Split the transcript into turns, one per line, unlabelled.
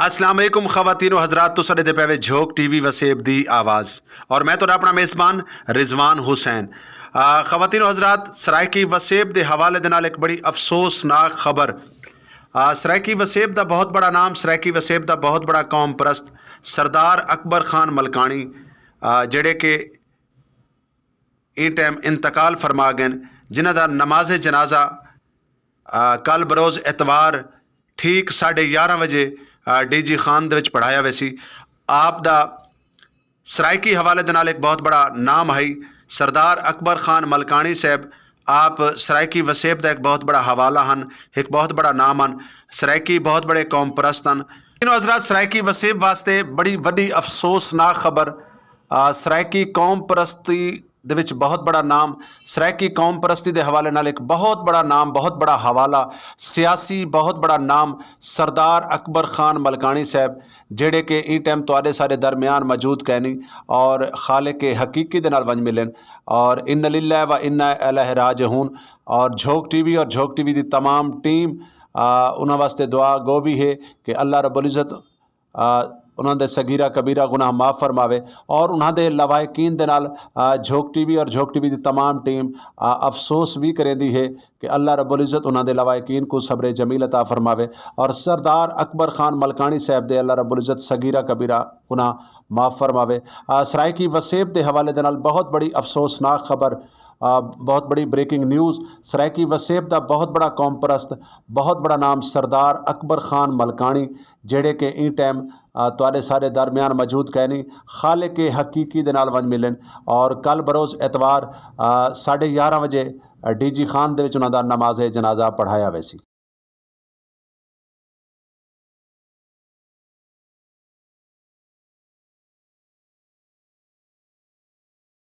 अस्सलाम वालेकुम ख़वातीन व हज़रात, तो साडे दे पैवे झोक टीवी वसेब दी आवाज़ और मैं तो अपना मेज़बान रिजवान हुसैन। ख़वातीन व हज़रात, सराइकी वसेब दे हवाले दे नाल एक बड़ी अफसोसनाक खबर। सराइकी वसेब दा बहुत बड़ा नाम, सराइकी वसेब दा बहुत बड़ा कौम परस्त सरदार अकबर खान मलकानी जेड़े के इन टाइम इंतकाल फरमा गए, जिन्हां दा नमाज जनाजा कल बरोज़ एतवार ठीक 11:30 बजे DG खान दे विच पढ़ाया वैसी। आप दा सराइकी हवाले दे नाल एक बहुत बड़ा नाम है सरदार अकबर खान मलकानी साहब। आप सराइकी वसेब दा एक बहुत बड़ा हवाला हैं, एक बहुत बड़ा नाम हैं। सराइकी बहुत बड़े कौम परस्त हैं। इन हज़रात, सराइकी वसेब वास्ते बड़ी वड्डी अफसोसनाक खबर। सराइकी कौम परस्ती दे विच बहुत बड़ा नाम, सराइकी कौम परस्ती के हवाले नाल एक बहुत बड़ा नाम, बहुत बड़ा हवाला, सियासी बहुत बड़ा नाम सरदार अकबर खान मलकानी साहब, जेड़े के ई टाइम तुहाडे सारे दरमियान मौजूद कहनी और खालिक हकीकी दे नाल वंज मिलन और इन्ना लिल्लाहि व इन्ना इलैहि राजिऊन। और झोक टीवी और झोक टीवी की तमाम टीम उन्हां वास्ते दुआ गो भी है कि अल्लाह रब्बुल इज़्ज़त उन्होंने सगीरा कबीरा गुनाह माफ़ फरमावे और उन्होंने लवायकीन दे नाल झोक टीवी और झोक टीवी की तमाम टीम अफसोस भी करेंदी है कि अल्लाह रब्बुल इज़्ज़त उन्होंने लवायकीन को सब्र जमील अता फरमावे और सरदार अकबर खान मलकानी साहब दे अल्लाह रब्बुल इज़्ज़त सगीरा कबीरा गुनाह माफ़ फरमावे। सराइकी वसेब के हवाले दे नाल बहुत बड़ी अफसोसनाक खबर, बहुत बड़ी ब्रेकिंग न्यूज़। सराइकी वसेब का बहुत बड़ा कौम परस्त, बहुत बड़ा नाम सरदार अकबर खान मलकानी, जेड़े के ई टाइम तुहाडे सारे दरमियान मौजूद कहनी खालिक हकीकी दे नाल वंज मिलन और कल बरोज़ एतवार 11:30 बजे DG खान दे विच उन्हां दा नमाज जनाजा पढ़ाया वैसी।